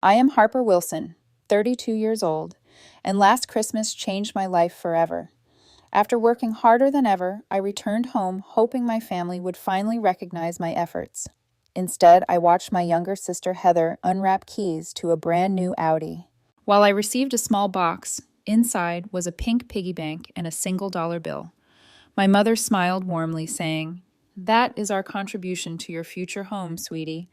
I am Harper Wilson, 32 years old, and last Christmas changed my life forever. After working harder than ever, I returned home hoping my family would finally recognize my efforts. Instead, I watched my younger sister Heather unwrap keys to a brand new Audi. While I received a small box, inside was a pink piggy bank and a single-dollar bill. My mother smiled warmly, saying, "That is our contribution to your future home, sweetie."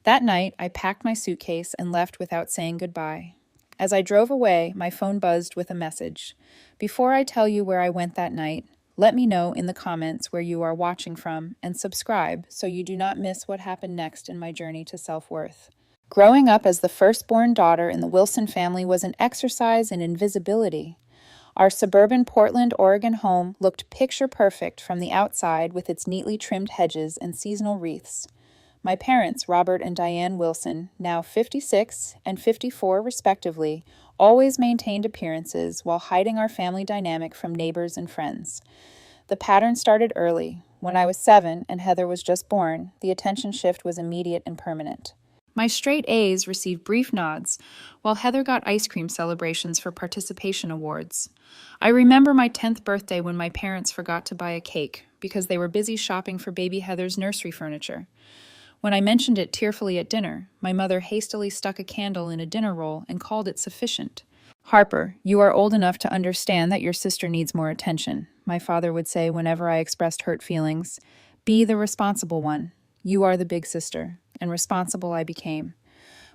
That night, I packed my suitcase and left without saying goodbye. As I drove away, my phone buzzed with a message. Before I tell you where I went that night, let me know in the comments where you are watching from and subscribe so you do not miss what happened next in my journey to self-worth. Growing up as the firstborn daughter in the Wilson family was an exercise in invisibility. Our suburban Portland, Oregon home looked picture perfect from the outside with its neatly trimmed hedges and seasonal wreaths. My parents, Robert and Diane Wilson, now 56 and 54 respectively, always maintained appearances while hiding our family dynamic from neighbors and friends. The pattern started early. When I was 7 and Heather was just born, the attention shift was immediate and permanent. My straight A's received brief nods, while Heather got ice cream celebrations for participation awards. I remember my 10th birthday when my parents forgot to buy a cake because they were busy shopping for baby Heather's nursery furniture. When I mentioned it tearfully at dinner, my mother hastily stuck a candle in a dinner roll and called it sufficient. "Harper, you are old enough to understand that your sister needs more attention," my father would say whenever I expressed hurt feelings. "Be the responsible one. You are the big sister," and responsible I became.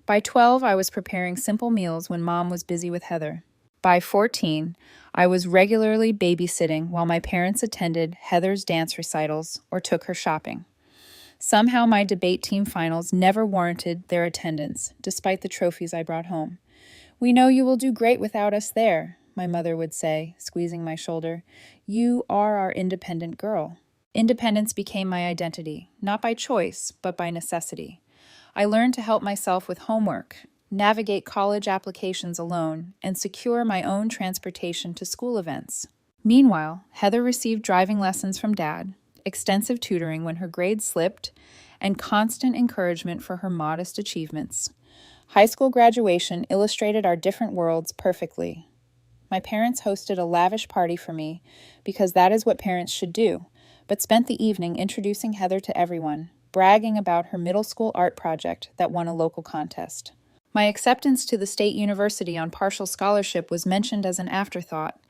By 12, I was preparing simple meals when Mom was busy with Heather. By 14, I was regularly babysitting while my parents attended Heather's dance recitals or took her shopping. Somehow my debate team finals never warranted their attendance, despite the trophies I brought home. "We know you will do great without us there," my mother would say, squeezing my shoulder. "You are our independent girl." Independence became my identity, not by choice, but by necessity. I learned to help myself with homework, navigate college applications alone, and secure my own transportation to school events. Meanwhile, Heather received driving lessons from Dad, extensive tutoring when her grades slipped, and constant encouragement for her modest achievements. High school graduation illustrated our different worlds perfectly. My parents hosted a lavish party for me because that is what parents should do, but spent the evening introducing Heather to everyone, bragging about her middle school art project that won a local contest. My acceptance to the state university on partial scholarship was mentioned as an afterthought.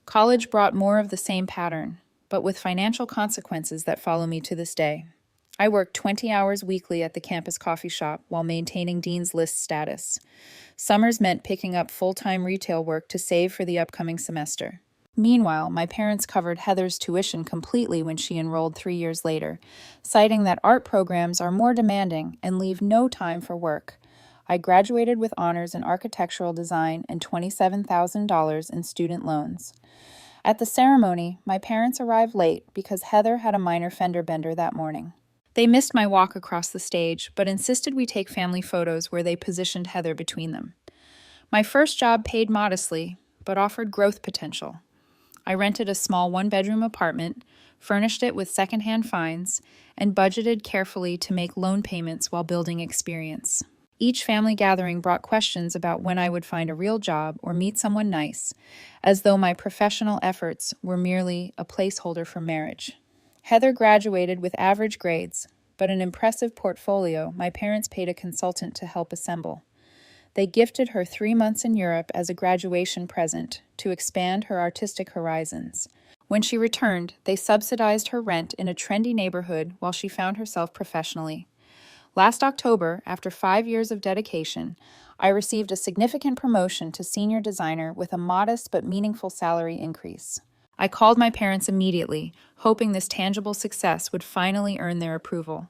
College brought more of the same pattern, but with financial consequences that follow me to this day. I worked 20 hours weekly at the campus coffee shop while maintaining Dean's List status. Summers meant picking up full-time retail work to save for the upcoming semester. Meanwhile, my parents covered Heather's tuition completely when she enrolled 3 years later, citing that art programs are more demanding and leave no time for work. I graduated with honors in architectural design and $27,000 in student loans. At the ceremony, my parents arrived late because Heather had a minor fender bender that morning. They missed my walk across the stage, but insisted we take family photos where they positioned Heather between them. My first job paid modestly, but offered growth potential. I rented a small one-bedroom apartment, furnished it with secondhand finds, and budgeted carefully to make loan payments while building experience. Each family gathering brought questions about when I would find a real job or meet someone nice, as though my professional efforts were merely a placeholder for marriage. Heather graduated with average grades, but an impressive portfolio my parents paid a consultant to help assemble. They gifted her 3 months in Europe as a graduation present to expand her artistic horizons. When she returned, they subsidized her rent in a trendy neighborhood while she found herself professionally. Last October, after 5 years of dedication, I received a significant promotion to senior designer with a modest but meaningful salary increase. I called my parents immediately, hoping this tangible success would finally earn their approval.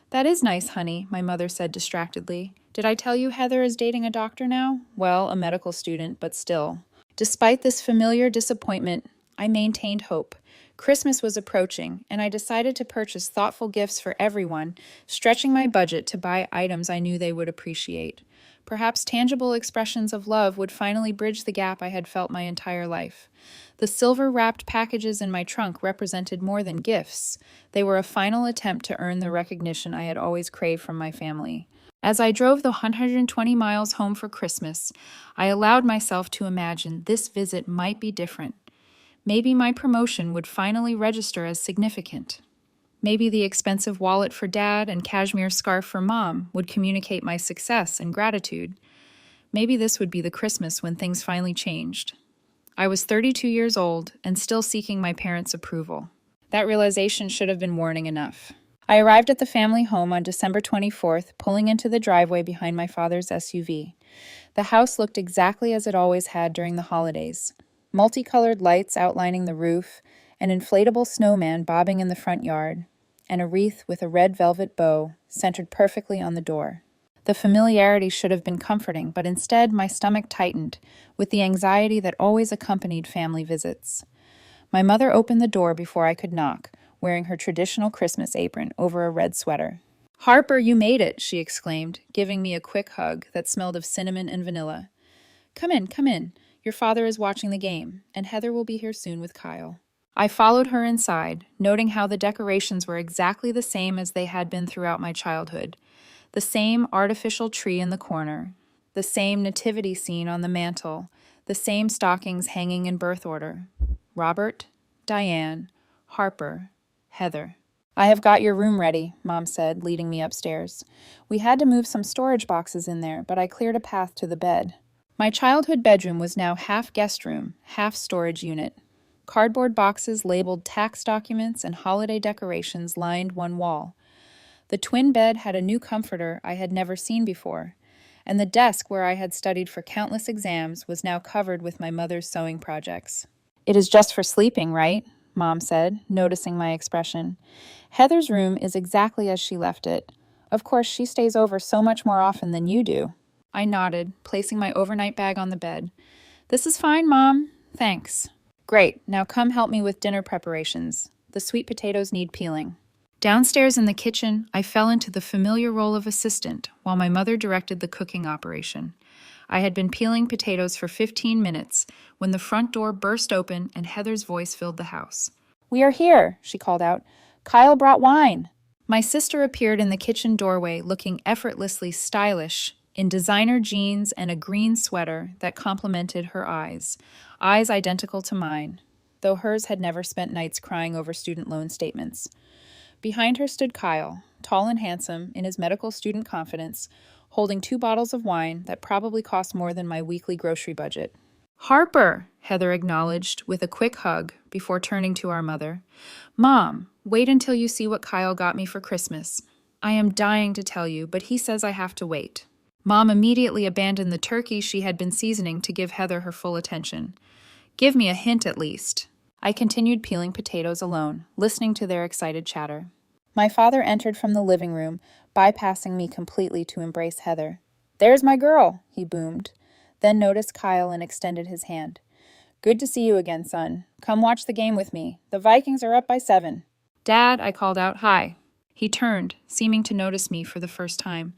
"That is nice, honey," my mother said distractedly. "Did I tell you Heather is dating a doctor now? Well, a medical student, but still." Despite this familiar disappointment, I maintained hope. Christmas was approaching, and I decided to purchase thoughtful gifts for everyone, stretching my budget to buy items I knew they would appreciate. Perhaps tangible expressions of love would finally bridge the gap I had felt my entire life. The silver-wrapped packages in my trunk represented more than gifts. They were a final attempt to earn the recognition I had always craved from my family. As I drove the 120 miles home for Christmas, I allowed myself to imagine this visit might be different. Maybe my promotion would finally register as significant. Maybe the expensive wallet for Dad and cashmere scarf for Mom would communicate my success and gratitude. Maybe this would be the Christmas when things finally changed. I was 32 years old and still seeking my parents' approval. That realization should have been warning enough. I arrived at the family home on December 24th, pulling into the driveway behind my father's SUV. The house looked exactly as it always had during the holidays. Multicolored lights outlining the roof, an inflatable snowman bobbing in the front yard, and a wreath with a red velvet bow centered perfectly on the door. The familiarity should have been comforting, but instead my stomach tightened with the anxiety that always accompanied family visits. My mother opened the door before I could knock, wearing her traditional Christmas apron over a red sweater. "Harper, you made it," she exclaimed, giving me a quick hug that smelled of cinnamon and vanilla. Come in, come in. Your father is watching the game, and Heather will be here soon with Kyle." I followed her inside, noting how the decorations were exactly the same as they had been throughout my childhood. The same artificial tree in the corner, the same nativity scene on the mantel, the same stockings hanging in birth order. Robert, Diane, Harper, Heather. "I have got your room ready," Mom said, leading me upstairs. "We had to move some storage boxes in there, but I cleared a path to the bed." My childhood bedroom was now half guest room, half storage unit. Cardboard boxes labeled tax documents and holiday decorations lined one wall. The twin bed had a new comforter I had never seen before, and the desk where I had studied for countless exams was now covered with my mother's sewing projects. "It is just for sleeping, right?" Mom said, noticing my expression. "Heather's room is exactly as she left it. Of course, she stays over so much more often than you do." I nodded, placing my overnight bag on the bed. "This is fine, Mom. Thanks." "Great. Now come help me with dinner preparations. The sweet potatoes need peeling." Downstairs in the kitchen, I fell into the familiar role of assistant while my mother directed the cooking operation. I had been peeling potatoes for 15 minutes when the front door burst open and Heather's voice filled the house. "We are here," she called out. "Kyle brought wine." My sister appeared in the kitchen doorway looking effortlessly stylish in designer jeans and a green sweater that complemented her eyes identical to mine, though hers had never spent nights crying over student loan statements. Behind her stood Kyle, tall and handsome in his medical student confidence, holding 2 bottles of wine that probably cost more than my weekly grocery budget. "Harper," Heather acknowledged with a quick hug before turning to our mother. "Mom, wait until you see what Kyle got me for Christmas. I am dying to tell you, but he says I have to wait." Mom immediately abandoned the turkey she had been seasoning to give Heather her full attention. "Give me a hint at least." I continued peeling potatoes alone, listening to their excited chatter. My father entered from the living room, bypassing me completely to embrace Heather. "There's my girl," he boomed, then noticed Kyle and extended his hand. "Good to see you again, son. Come watch the game with me. The Vikings are up by 7. "Dad," I called out, "Hi." He turned, seeming to notice me for the first time.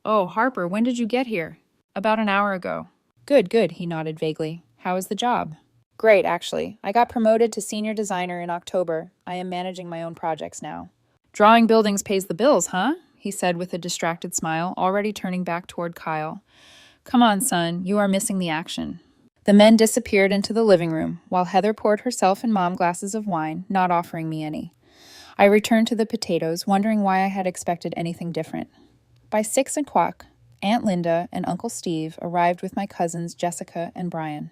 "Oh, Harper, when did you get here?" "About an hour ago." Good, good, he nodded vaguely. "How is the job?" "Great, actually. I got promoted to senior designer in October. I am managing my own projects now." "Drawing buildings pays the bills, huh?" he said with a distracted smile, already turning back toward Kyle. "Come on, son, you are missing the action." The men disappeared into the living room, while Heather poured herself and Mom glasses of wine, not offering me any. I returned to the potatoes, wondering why I had expected anything different. By 6 o'clock, Aunt Linda and Uncle Steve arrived with my cousins Jessica and Brian.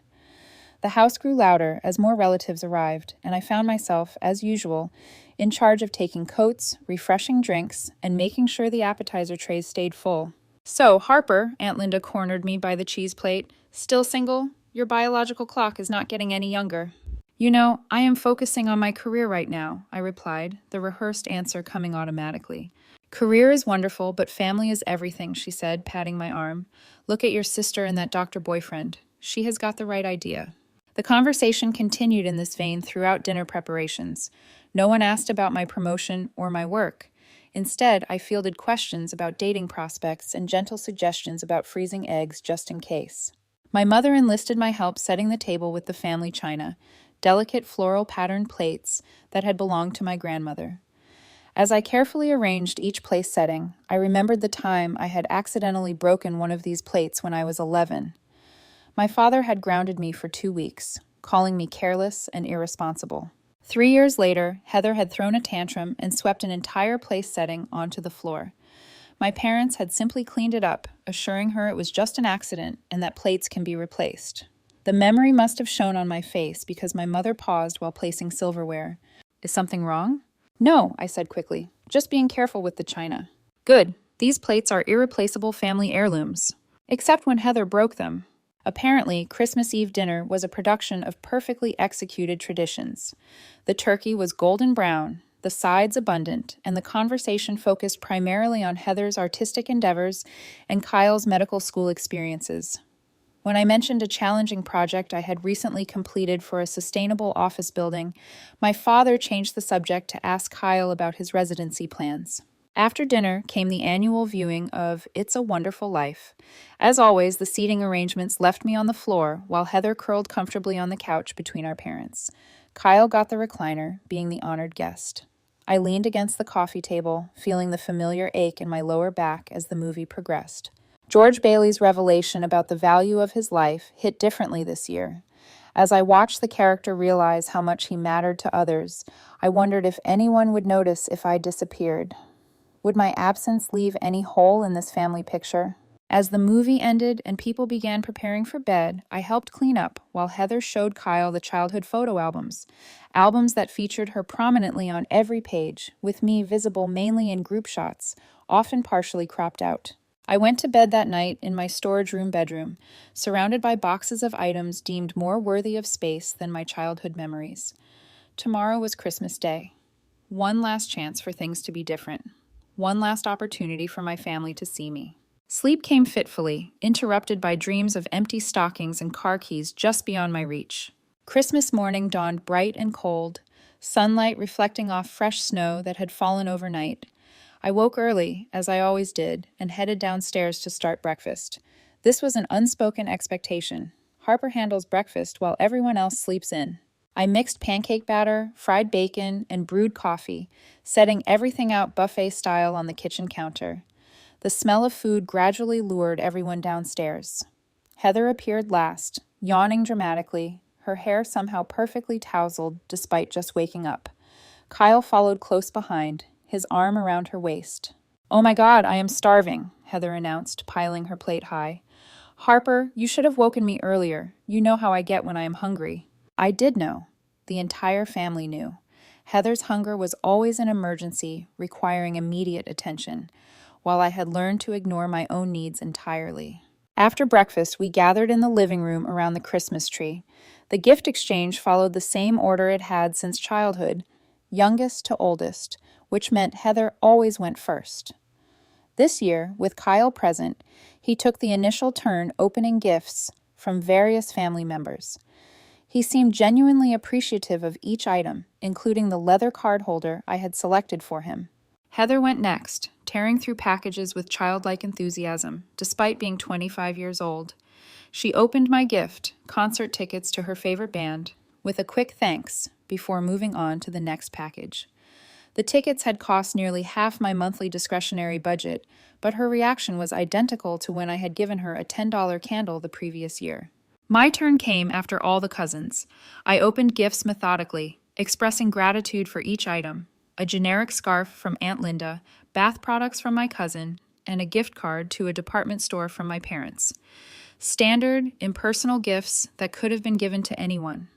The house grew louder as more relatives arrived, and I found myself, as usual, in charge of taking coats, refreshing drinks, and making sure the appetizer trays stayed full. "So, Harper," Aunt Linda cornered me by the cheese plate, "still single? Your biological clock is not getting any younger." "You know, I am focusing on my career right now," I replied, the rehearsed answer coming automatically. "Career is wonderful, but family is everything," she said, patting my arm. "Look at your sister and that doctor boyfriend. She has got the right idea." The conversation continued in this vein throughout dinner preparations. No one asked about my promotion or my work. Instead, I fielded questions about dating prospects and gentle suggestions about freezing eggs just in case. My mother enlisted my help setting the table with the family china, delicate floral patterned plates that had belonged to my grandmother. As I carefully arranged each place setting, I remembered the time I had accidentally broken one of these plates when I was 11. My father had grounded me for 2 weeks, calling me careless and irresponsible. 3 years later, Heather had thrown a tantrum and swept an entire place setting onto the floor. My parents had simply cleaned it up, assuring her it was just an accident and that plates can be replaced. The memory must have shown on my face because my mother paused while placing silverware. "Is something wrong?" "No," I said quickly. "Just being careful with the china." "Good. These plates are irreplaceable family heirlooms." Except when Heather broke them. Apparently, Christmas Eve dinner was a production of perfectly executed traditions. The turkey was golden brown, the sides abundant, and the conversation focused primarily on Heather's artistic endeavors and Kyle's medical school experiences. When I mentioned a challenging project I had recently completed for a sustainable office building, my father changed the subject to ask Kyle about his residency plans. After dinner came the annual viewing of It's a Wonderful Life. As always, the seating arrangements left me on the floor while Heather curled comfortably on the couch between our parents. Kyle got the recliner, being the honored guest. I leaned against the coffee table, feeling the familiar ache in my lower back as the movie progressed. George Bailey's revelation about the value of his life hit differently this year. As I watched the character realize how much he mattered to others, I wondered if anyone would notice if I disappeared. Would my absence leave any hole in this family picture? As the movie ended and people began preparing for bed, I helped clean up while Heather showed Kyle the childhood photo albums that featured her prominently on every page, with me visible mainly in group shots, often partially cropped out. I went to bed that night in my storage room bedroom, surrounded by boxes of items deemed more worthy of space than my childhood memories. Tomorrow was Christmas Day. One last chance for things to be different. One last opportunity for my family to see me. Sleep came fitfully, interrupted by dreams of empty stockings and car keys just beyond my reach. Christmas morning dawned bright and cold, sunlight reflecting off fresh snow that had fallen overnight. I woke early, as I always did, and headed downstairs to start breakfast. This was an unspoken expectation. Harper handles breakfast while everyone else sleeps in. I mixed pancake batter, fried bacon, and brewed coffee, setting everything out buffet style on the kitchen counter. The smell of food gradually lured everyone downstairs. Heather appeared last, yawning dramatically, her hair somehow perfectly tousled despite just waking up. Kyle followed close behind, his arm around her waist. "Oh my God, I am starving," Heather announced, piling her plate high. "Harper, you should have woken me earlier. You know how I get when I am hungry." I did know. The entire family knew. Heather's hunger was always an emergency, requiring immediate attention, while I had learned to ignore my own needs entirely. After breakfast, we gathered in the living room around the Christmas tree. The gift exchange followed the same order it had since childhood, youngest to oldest, which meant Heather always went first. This year, with Kyle present, he took the initial turn opening gifts from various family members. He seemed genuinely appreciative of each item, including the leather card holder I had selected for him. Heather went next, tearing through packages with childlike enthusiasm, despite being 25 years old. She opened my gift, concert tickets to her favorite band, with a quick thanks before moving on to the next package. The tickets had cost nearly half my monthly discretionary budget, but her reaction was identical to when I had given her a $10 candle the previous year. My turn came after all the cousins. I opened gifts methodically, expressing gratitude for each item: a generic scarf from Aunt Linda, bath products from my cousin, and a gift card to a department store from my parents. Standard, impersonal gifts that could have been given to anyone.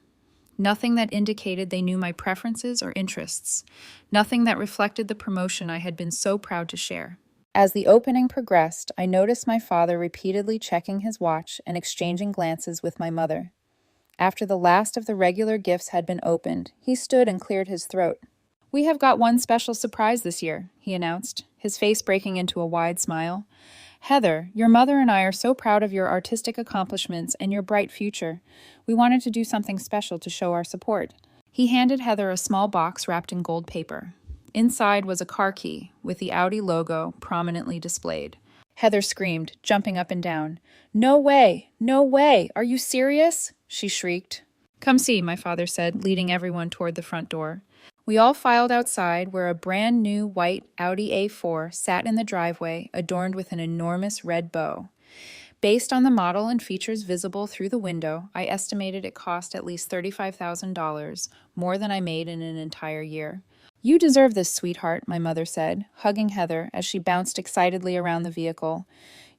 Nothing that indicated they knew my preferences or interests. Nothing that reflected the promotion I had been so proud to share. As the opening progressed, I noticed my father repeatedly checking his watch and exchanging glances with my mother. After the last of the regular gifts had been opened, he stood and cleared his throat. "We have got one special surprise this year," he announced, his face breaking into a wide smile. "Heather, your mother and I are so proud of your artistic accomplishments and your bright future. We wanted to do something special to show our support." He handed Heather a small box wrapped in gold paper. Inside was a car key, with the Audi logo prominently displayed. Heather screamed, jumping up and down. "No way! No way! Are you serious?" she shrieked. "Come see," my father said, leading everyone toward the front door. We all filed outside where a brand new white Audi A4 sat in the driveway adorned with an enormous red bow. Based on the model and features visible through the window, I estimated it cost at least $35,000, more than I made in an entire year. "You deserve this, sweetheart," my mother said, hugging Heather as she bounced excitedly around the vehicle.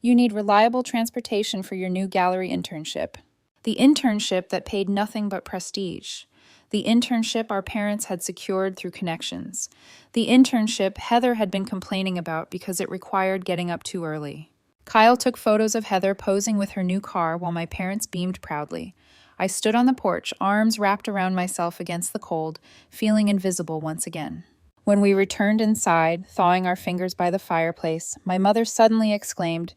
"You need reliable transportation for your new gallery internship." The internship that paid nothing but prestige. The internship our parents had secured through connections. The internship Heather had been complaining about because it required getting up too early. Kyle took photos of Heather posing with her new car while my parents beamed proudly. I stood on the porch, arms wrapped around myself against the cold, feeling invisible once again. When we returned inside, thawing our fingers by the fireplace, my mother suddenly exclaimed,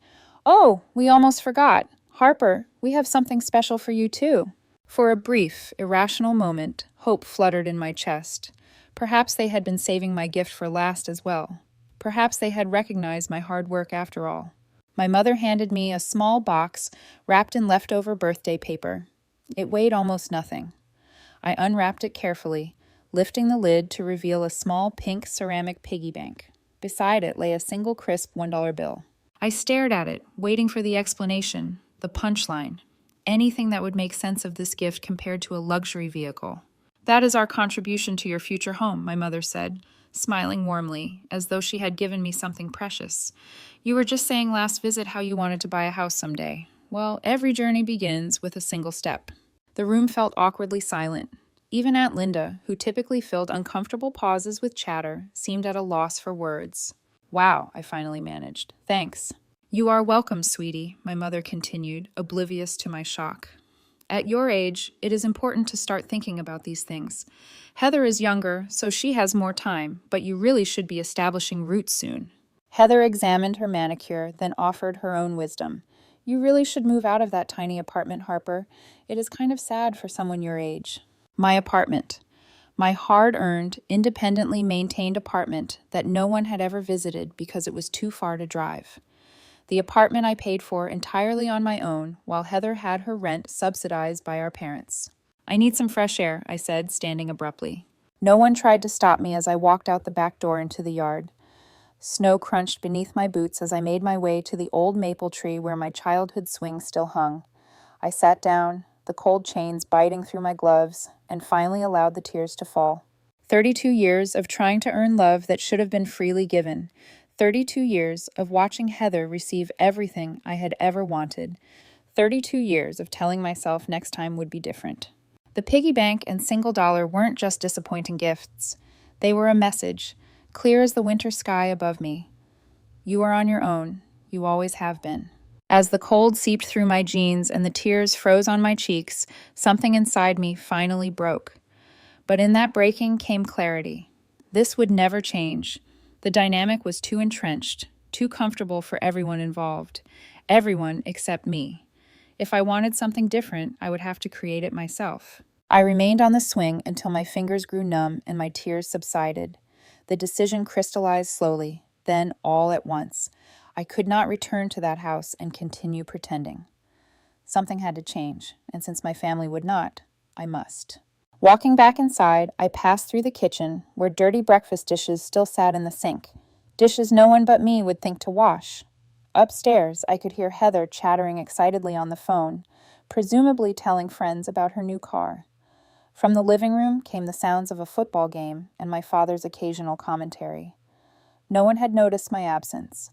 "Oh, we almost forgot. Harper, we have something special for you too." For a brief, irrational moment, hope fluttered in my chest. Perhaps they had been saving my gift for last as well. Perhaps they had recognized my hard work after all. My mother handed me a small box wrapped in leftover birthday paper. It weighed almost nothing. I unwrapped it carefully, lifting the lid to reveal a small pink ceramic piggy bank. Beside it lay a single crisp $1 bill. I stared at it, waiting for the explanation, the punchline, anything that would make sense of this gift compared to a luxury vehicle. "That is our contribution to your future home," my mother said, smiling warmly, as though she had given me something precious. "You were just saying last visit how you wanted to buy a house someday. Well, every journey begins with a single step." The room felt awkwardly silent. Even Aunt Linda, who typically filled uncomfortable pauses with chatter, seemed at a loss for words. "Wow," I finally managed. "Thanks." "You are welcome, sweetie," my mother continued, oblivious to my shock. "At your age, it is important to start thinking about these things. Heather is younger, so she has more time, but you really should be establishing roots soon." Heather examined her manicure, then offered her own wisdom. "You really should move out of that tiny apartment, Harper. It is kind of sad for someone your age." My apartment. My hard-earned, independently maintained apartment that no one had ever visited because it was too far to drive. The apartment I paid for entirely on my own, while Heather had her rent subsidized by our parents. "I need some fresh air," I said, standing abruptly. No one tried to stop me as I walked out the back door into the yard. Snow crunched beneath my boots as I made my way to the old maple tree where my childhood swing still hung. I sat down, the cold chains biting through my gloves, and finally allowed the tears to fall. 32 years of trying to earn love that should have been freely given. 32 years of watching Heather receive everything I had ever wanted. 32 years of telling myself next time would be different. The piggy bank and single dollar weren't just disappointing gifts. They were a message, clear as the winter sky above me. You are on your own. You always have been. As the cold seeped through my jeans and the tears froze on my cheeks, something inside me finally broke. But in that breaking came clarity. This would never change. The dynamic was too entrenched, too comfortable for everyone involved. Everyone except me. If I wanted something different, I would have to create it myself. I remained on the swing until my fingers grew numb and my tears subsided. The decision crystallized slowly, then all at once. I could not return to that house and continue pretending. Something had to change, and since my family would not, I must. Walking back inside, I passed through the kitchen, where dirty breakfast dishes still sat in the sink. Dishes no one but me would think to wash. Upstairs, I could hear Heather chattering excitedly on the phone, presumably telling friends about her new car. From the living room came the sounds of a football game and my father's occasional commentary. No one had noticed my absence.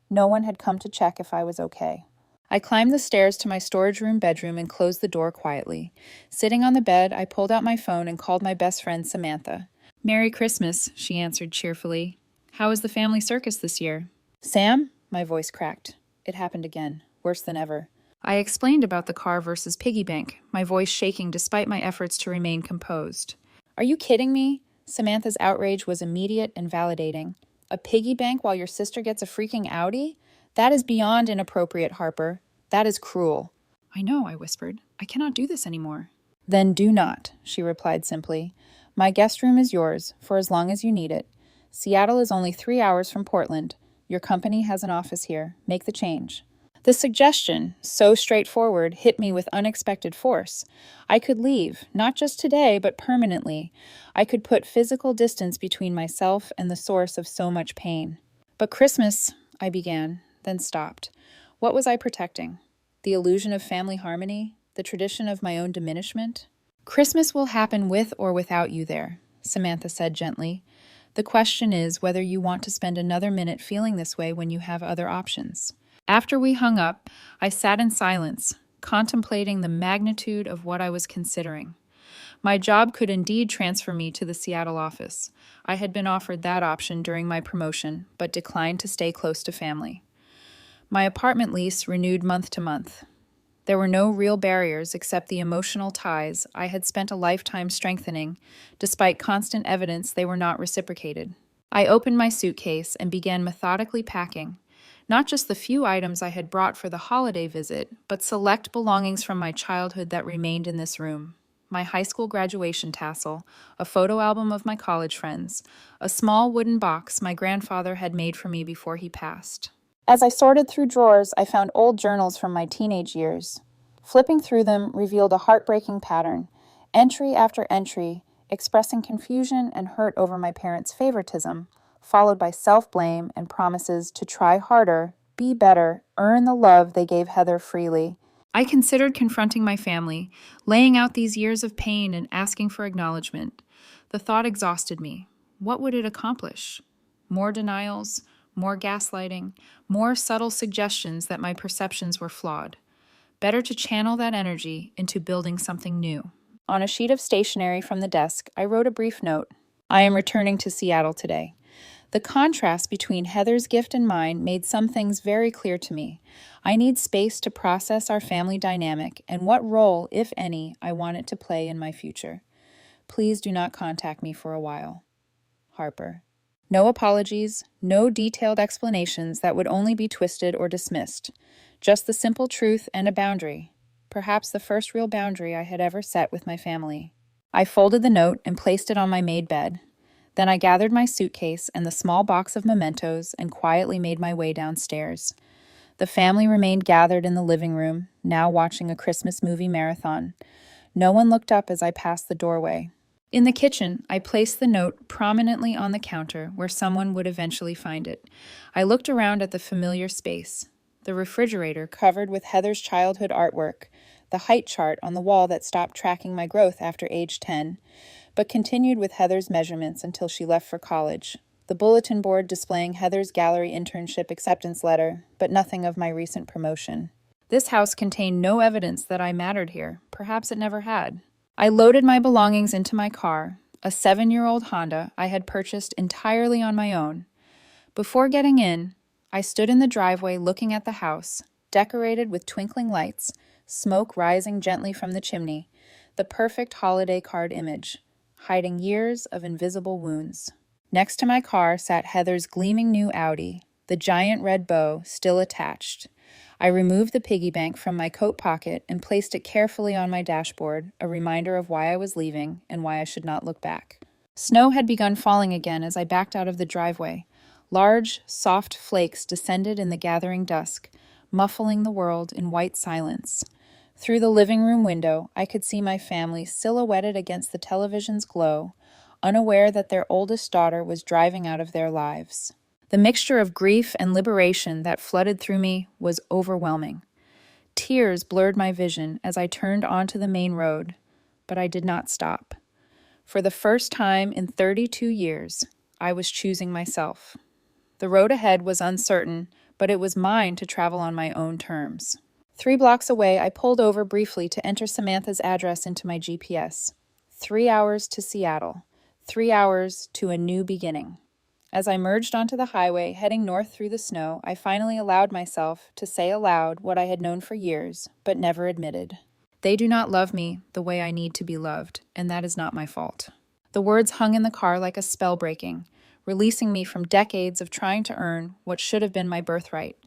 No one had come to check if I was okay. I climbed the stairs to my storage room bedroom and closed the door quietly. Sitting on the bed, I pulled out my phone and called my best friend, Samantha. "Merry Christmas," she answered cheerfully. "How was the family circus this year?" "Sam?" My voice cracked. It happened again, worse than ever. I explained about the car versus piggy bank, my voice shaking despite my efforts to remain composed. "Are you kidding me?" Samantha's outrage was immediate and validating. "A piggy bank while your sister gets a freaking Audi? That is beyond inappropriate, Harper. That is cruel." "I know," I whispered. "I cannot do this anymore." "Then do not," she replied simply. "My guest room is yours, for as long as you need it. Seattle is only 3 hours from Portland. Your company has an office here. Make the change." The suggestion, so straightforward, hit me with unexpected force. I could leave, not just today, but permanently. I could put physical distance between myself and the source of so much pain. But Christmas, I began, then stopped. What was I protecting? The illusion of family harmony? The tradition of my own diminishment? Christmas will happen with or without you there, Samantha said gently. The question is whether you want to spend another minute feeling this way when you have other options. After we hung up, I sat in silence, contemplating the magnitude of what I was considering. My job could indeed transfer me to the Seattle office. I had been offered that option during my promotion, but declined to stay close to family. My apartment lease renewed month to month. There were no real barriers except the emotional ties I had spent a lifetime strengthening, despite constant evidence they were not reciprocated. I opened my suitcase and began methodically packing, not just the few items I had brought for the holiday visit, but select belongings from my childhood that remained in this room. My high school graduation tassel, a photo album of my college friends, a small wooden box my grandfather had made for me before he passed. As I sorted through drawers, I found old journals from my teenage years. Flipping through them revealed a heartbreaking pattern, entry after entry, expressing confusion and hurt over my parents' favoritism, followed by self-blame and promises to try harder, be better, earn the love they gave Heather freely. I considered confronting my family, laying out these years of pain and asking for acknowledgement. The thought exhausted me. What would it accomplish? More denials, more gaslighting, more subtle suggestions that my perceptions were flawed. Better to channel that energy into building something new. On a sheet of stationery from the desk, I wrote a brief note. I am returning to Seattle today. The contrast between Heather's gift and mine made some things very clear to me. I need space to process our family dynamic and what role, if any, I want it to play in my future. Please do not contact me for a while. Harper. No apologies, no detailed explanations that would only be twisted or dismissed. Just the simple truth and a boundary. Perhaps the first real boundary I had ever set with my family. I folded the note and placed it on my made bed. Then I gathered my suitcase and the small box of mementos and quietly made my way downstairs. The family remained gathered in the living room, now watching a Christmas movie marathon. No one looked up as I passed the doorway. In the kitchen, I placed the note prominently on the counter where someone would eventually find it. I looked around at the familiar space. The refrigerator covered with Heather's childhood artwork, the height chart on the wall that stopped tracking my growth after age 10, but continued with Heather's measurements until she left for college. The bulletin board displaying Heather's gallery internship acceptance letter, but nothing of my recent promotion. This house contained no evidence that I mattered here. Perhaps it never had. I loaded my belongings into my car, a 7-year-old Honda I had purchased entirely on my own. Before getting in, I stood in the driveway looking at the house, decorated with twinkling lights, smoke rising gently from the chimney, the perfect holiday card image, hiding years of invisible wounds. Next to my car sat Heather's gleaming new Audi, the giant red bow still attached. I removed the piggy bank from my coat pocket and placed it carefully on my dashboard, a reminder of why I was leaving and why I should not look back. Snow had begun falling again as I backed out of the driveway. Large, soft flakes descended in the gathering dusk, muffling the world in white silence. Through the living room window, I could see my family silhouetted against the television's glow, unaware that their oldest daughter was driving out of their lives. The mixture of grief and liberation that flooded through me was overwhelming. Tears blurred my vision as I turned onto the main road, but I did not stop. For the first time in 32 years, I was choosing myself. The road ahead was uncertain, but it was mine to travel on my own terms. 3 blocks away, I pulled over briefly to enter Samantha's address into my GPS. 3 hours to Seattle. 3 hours to a new beginning. As I merged onto the highway, heading north through the snow, I finally allowed myself to say aloud what I had known for years, but never admitted. They do not love me the way I need to be loved, and that is not my fault. The words hung in the car like a spell breaking, releasing me from decades of trying to earn what should have been my birthright.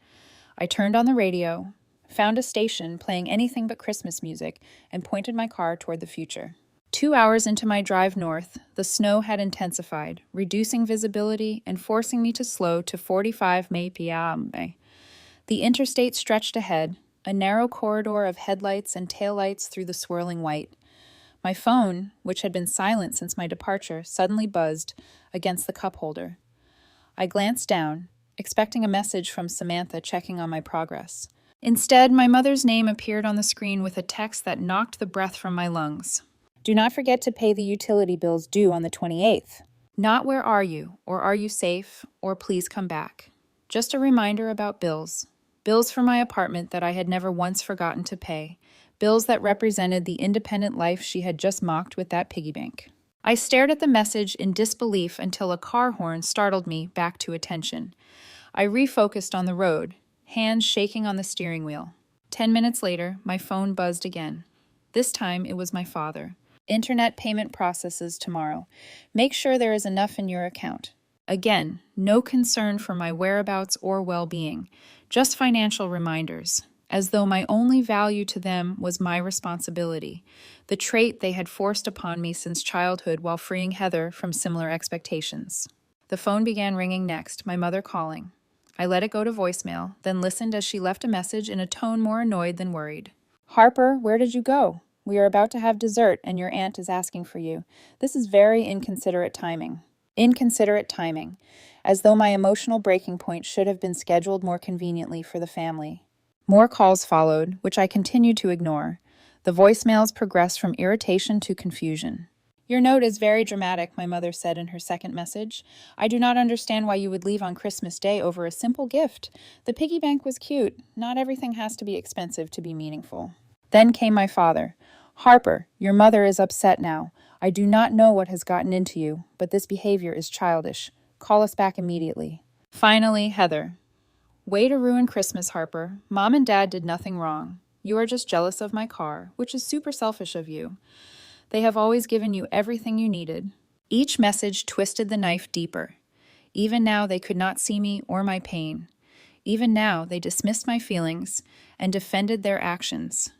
I turned on the radio, found a station playing anything but Christmas music, and pointed my car toward the future. 2 hours into my drive north, the snow had intensified, reducing visibility and forcing me to slow to 45 mph. The interstate stretched ahead, a narrow corridor of headlights and taillights through the swirling white. My phone, which had been silent since my departure, suddenly buzzed against the cup holder. I glanced down, expecting a message from Samantha checking on my progress. Instead, my mother's name appeared on the screen with a text that knocked the breath from my lungs. Do not forget to pay the utility bills due on the 28th. Not where are you, or are you safe, or please come back. Just a reminder about bills. Bills for my apartment that I had never once forgotten to pay. Bills that represented the independent life she had just mocked with that piggy bank. I stared at the message in disbelief until a car horn startled me back to attention. I refocused on the road, hands shaking on the steering wheel. 10 minutes later, my phone buzzed again. This time, it was my father. Internet payment processes tomorrow. Make sure there is enough in your account. Again, no concern for my whereabouts or well-being, just financial reminders, as though my only value to them was my responsibility, the trait they had forced upon me since childhood while freeing Heather from similar expectations. The phone began ringing next, my mother calling. I let it go to voicemail, then listened as she left a message in a tone more annoyed than worried. Harper, where did you go? We are about to have dessert, and your aunt is asking for you. This is very inconsiderate timing. Inconsiderate timing, as though my emotional breaking point should have been scheduled more conveniently for the family. More calls followed, which I continued to ignore. The voicemails progressed from irritation to confusion. Your note is very dramatic, my mother said in her second message. I do not understand why you would leave on Christmas Day over a simple gift. The piggy bank was cute. Not everything has to be expensive to be meaningful. Then came my father. Harper, your mother is upset now. I do not know what has gotten into you, but this behavior is childish. Call us back immediately. Finally, Heather. Way to ruin Christmas, Harper. Mom and Dad did nothing wrong. You are just jealous of my car, which is super selfish of you. They have always given you everything you needed. Each message twisted the knife deeper. Even now they could not see me or my pain. Even now they dismissed my feelings and defended their actions.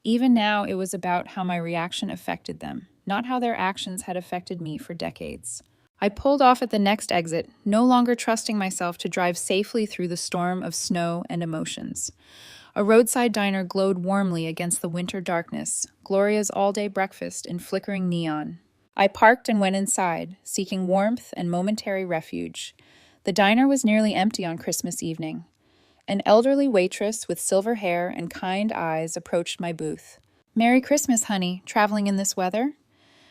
Even now it was about how my reaction affected them, not how their actions had affected me for decades. I pulled off at the next exit, no longer trusting myself to drive safely through the storm of snow and emotions. A roadside diner glowed warmly against the winter darkness, Gloria's all-day breakfast in flickering neon. I parked and went inside, seeking warmth and momentary refuge. The diner was nearly empty on Christmas evening. An elderly waitress with silver hair and kind eyes approached my booth. Merry Christmas, honey. Traveling in this weather?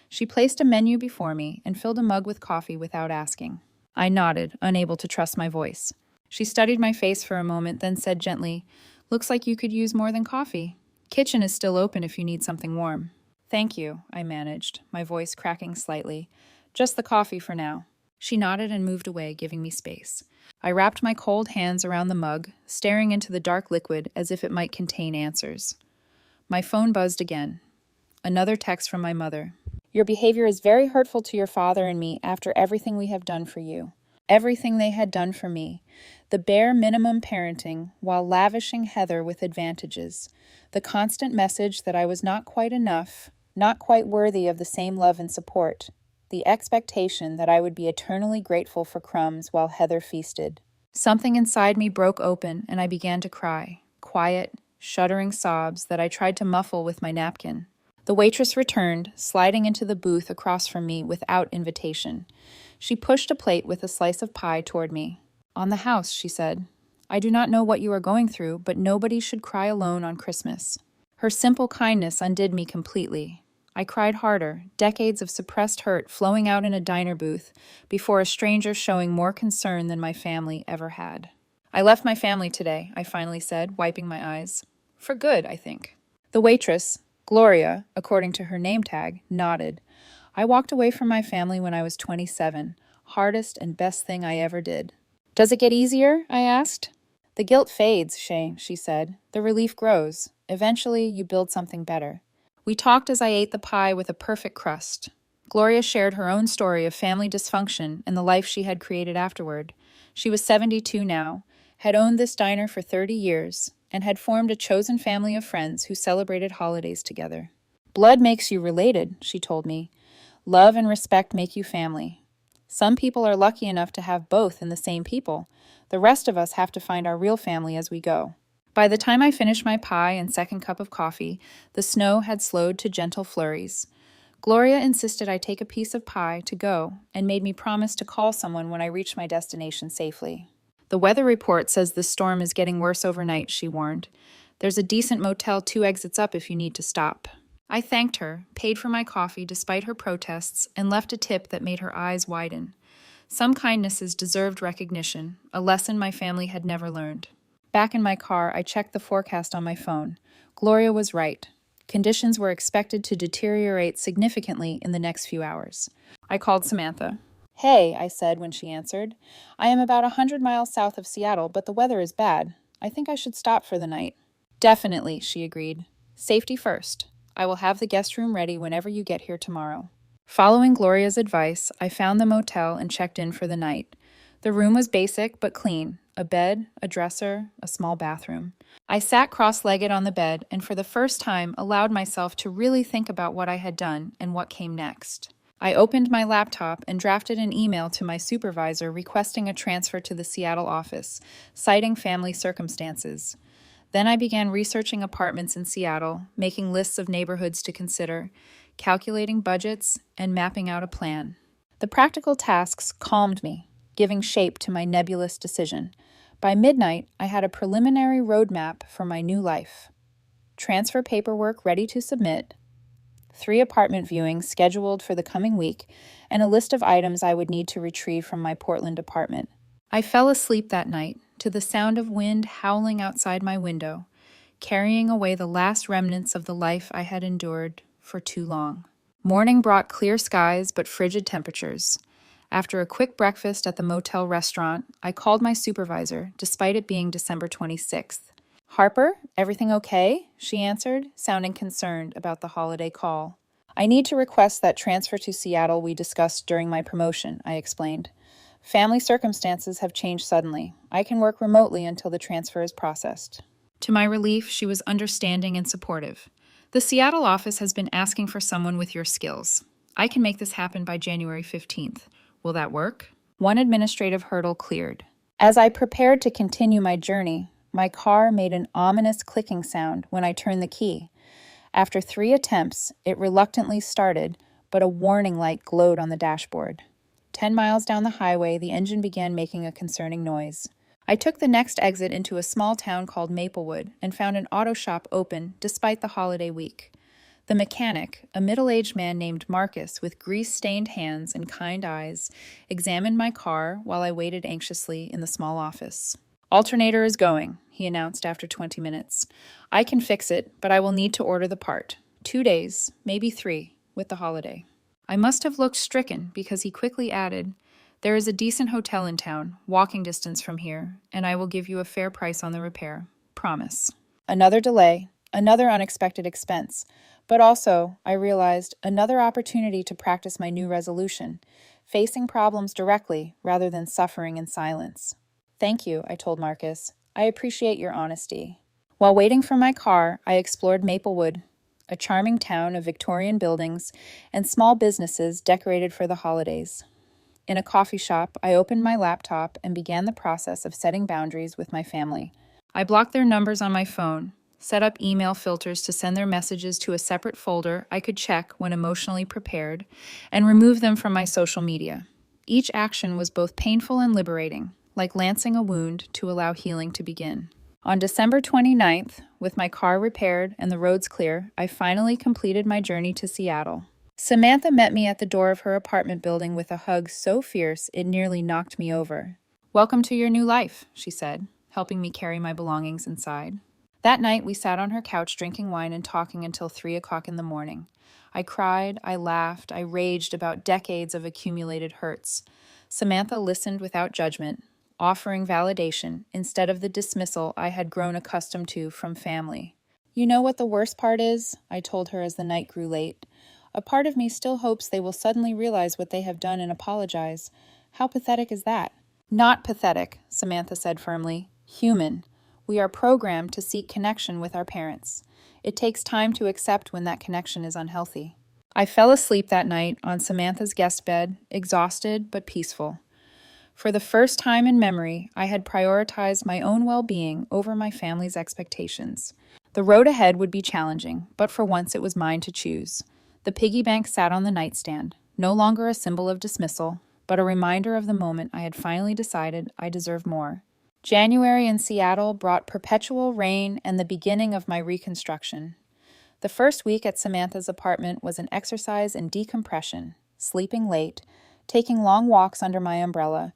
She placed a menu before me and filled a mug with coffee without asking. I nodded, unable to trust my voice. She studied my face for a moment, then said gently, Looks like you could use more than coffee. Kitchen is still open if you need something warm. Thank you, I managed, my voice cracking slightly. Just the coffee for now. She nodded and moved away, giving me space. I wrapped my cold hands around the mug, staring into the dark liquid as if it might contain answers. My phone buzzed again. Another text from my mother. Your behavior is very hurtful to your father and me after everything we have done for you. Everything they had done for me. The bare minimum parenting while lavishing Heather with advantages. The constant message that I was not quite enough, not quite worthy of the same love and support. The expectation that I would be eternally grateful for crumbs while Heather feasted. Something inside me broke open and I began to cry, quiet, shuddering sobs that I tried to muffle with my napkin. The waitress returned, sliding into the booth across from me without invitation. She pushed a plate with a slice of pie toward me. On the house, she said. I do not know what you are going through, but nobody should cry alone on Christmas. Her simple kindness undid me completely. I cried harder, decades of suppressed hurt flowing out in a diner booth, before a stranger showing more concern than my family ever had. I left my family today, I finally said, wiping my eyes. For good, I think. The waitress, Gloria, according to her name tag, nodded. I walked away from my family when I was 27. Hardest and best thing I ever did. Does it get easier? I asked. The guilt fades, Shay, she said. The relief grows. Eventually, you build something better. We talked as I ate the pie with a perfect crust. Gloria shared her own story of family dysfunction and the life she had created afterward. She was 72 now, had owned this diner for 30 years, and had formed a chosen family of friends who celebrated holidays together. Blood makes you related, she told me. Love and respect make you family. Some people are lucky enough to have both in the same people. The rest of us have to find our real family as we go. By the time I finished my pie and second cup of coffee, the snow had slowed to gentle flurries. Gloria insisted I take a piece of pie to go and made me promise to call someone when I reached my destination safely. The weather report says the storm is getting worse overnight, she warned. There's a decent motel 2 exits up if you need to stop. I thanked her, paid for my coffee despite her protests, and left a tip that made her eyes widen. Some kindnesses deserved recognition, a lesson my family had never learned. Back in my car, I checked the forecast on my phone. Gloria was right. Conditions were expected to deteriorate significantly in the next few hours. I called Samantha. "Hey," I said when she answered. "I am about 100 miles south of Seattle, but the weather is bad. I think I should stop for the night." "Definitely," she agreed. "Safety first. I will have the guest room ready whenever you get here tomorrow." Following Gloria's advice, I found the motel and checked in for the night. The room was basic but clean. A bed, a dresser, a small bathroom. I sat cross-legged on the bed and for the first time allowed myself to really think about what I had done and what came next. I opened my laptop and drafted an email to my supervisor requesting a transfer to the Seattle office, citing family circumstances. Then I began researching apartments in Seattle, making lists of neighborhoods to consider, calculating budgets, and mapping out a plan. The practical tasks calmed me, giving shape to my nebulous decision. By midnight, I had a preliminary roadmap for my new life. Transfer paperwork ready to submit, 3 apartment viewings scheduled for the coming week, and a list of items I would need to retrieve from my Portland apartment. I fell asleep that night to the sound of wind howling outside my window, carrying away the last remnants of the life I had endured for too long. Morning brought clear skies but frigid temperatures. After a quick breakfast at the motel restaurant, I called my supervisor, despite it being December 26th. "Harper, everything okay?" she answered, sounding concerned about the holiday call. "I need to request that transfer to Seattle we discussed during my promotion," I explained. "Family circumstances have changed suddenly. I can work remotely until the transfer is processed." To my relief, she was understanding and supportive. "The Seattle office has been asking for someone with your skills. I can make this happen by January 15th. Will that work?" One administrative hurdle cleared. As I prepared to continue my journey, my car made an ominous clicking sound when I turned the key. After 3 attempts, it reluctantly started, but a warning light glowed on the dashboard. 10 miles down the highway, the engine began making a concerning noise. I took the next exit into a small town called Maplewood and found an auto shop open despite the holiday week. The mechanic, a middle-aged man named Marcus with grease-stained hands and kind eyes, examined my car while I waited anxiously in the small office. "Alternator is going," he announced after 20 minutes. "I can fix it, but I will need to order the part. 2 days, maybe 3, with the holiday." I must have looked stricken because he quickly added, "There is a decent hotel in town, walking distance from here, and I will give you a fair price on the repair. Promise." Another delay, another unexpected expense, but also, I realized, another opportunity to practice my new resolution, facing problems directly rather than suffering in silence. "Thank you," I told Marcus. "I appreciate your honesty." While waiting for my car, I explored Maplewood, a charming town of Victorian buildings and small businesses decorated for the holidays. In a coffee shop, I opened my laptop and began the process of setting boundaries with my family. I blocked their numbers on my phone, set up email filters to send their messages to a separate folder I could check when emotionally prepared, and remove them from my social media. Each action was both painful and liberating, like lancing a wound to allow healing to begin. On December 29th, with my car repaired and the roads clear, I finally completed my journey to Seattle. Samantha met me at the door of her apartment building with a hug so fierce it nearly knocked me over. "Welcome to your new life," she said, helping me carry my belongings inside. That night, we sat on her couch drinking wine and talking until 3 o'clock in the morning. I cried, I laughed, I raged about decades of accumulated hurts. Samantha listened without judgment, offering validation instead of the dismissal I had grown accustomed to from family. "You know what the worst part is?" I told her as the night grew late. "A part of me still hopes they will suddenly realize what they have done and apologize. How pathetic is that?" "Not pathetic," Samantha said firmly. "Human. We are programmed to seek connection with our parents. It takes time to accept when that connection is unhealthy." I fell asleep that night on Samantha's guest bed, exhausted but peaceful. For the first time in memory, I had prioritized my own well-being over my family's expectations. The road ahead would be challenging, but for once it was mine to choose. The piggy bank sat on the nightstand, no longer a symbol of dismissal, but a reminder of the moment I had finally decided I deserved more. January in Seattle brought perpetual rain and the beginning of my reconstruction. The first week at Samantha's apartment was an exercise in decompression, sleeping late, taking long walks under my umbrella,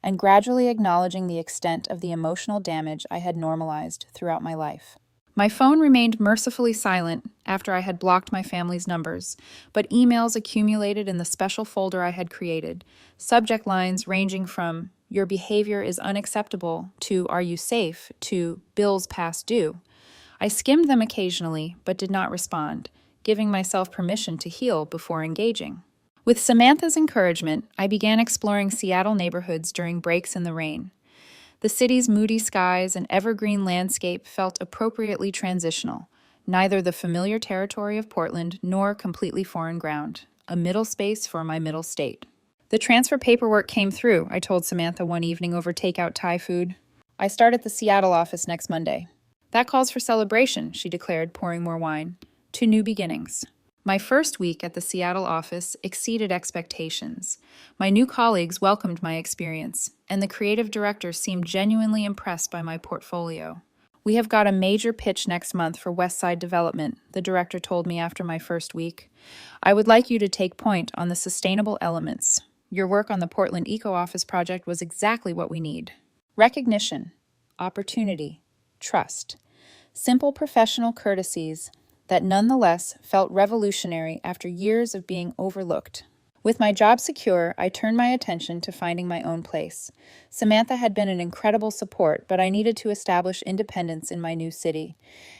and gradually acknowledging the extent of the emotional damage I had normalized throughout my life. My phone remained mercifully silent after I had blocked my family's numbers, but emails accumulated in the special folder I had created, subject lines ranging from "Your behavior is unacceptable" to "Are you safe?" to "Bills past due." I skimmed them occasionally, but did not respond, giving myself permission to heal before engaging. With Samantha's encouragement, I began exploring Seattle neighborhoods during breaks in the rain. The city's moody skies and evergreen landscape felt appropriately transitional, neither the familiar territory of Portland nor completely foreign ground, a middle space for my middle state. The transfer paperwork came through, I told Samantha one evening over takeout Thai food. I start at the Seattle office next Monday. That calls for celebration, she declared, pouring more wine. To new beginnings. My first week at the Seattle office exceeded expectations. My new colleagues welcomed my experience, and the creative director seemed genuinely impressed by my portfolio. We have got a major pitch next month for West Side Development, the director told me after my first week. I would like you to take point on the sustainable elements. Your work on the Portland Eco Office project was exactly what we need. Recognition, opportunity, trust. Simple professional courtesies that nonetheless felt revolutionary after years of being overlooked. With my job secure, I turned my attention to finding my own place. Samantha had been an incredible support, but I needed to establish independence in my new city.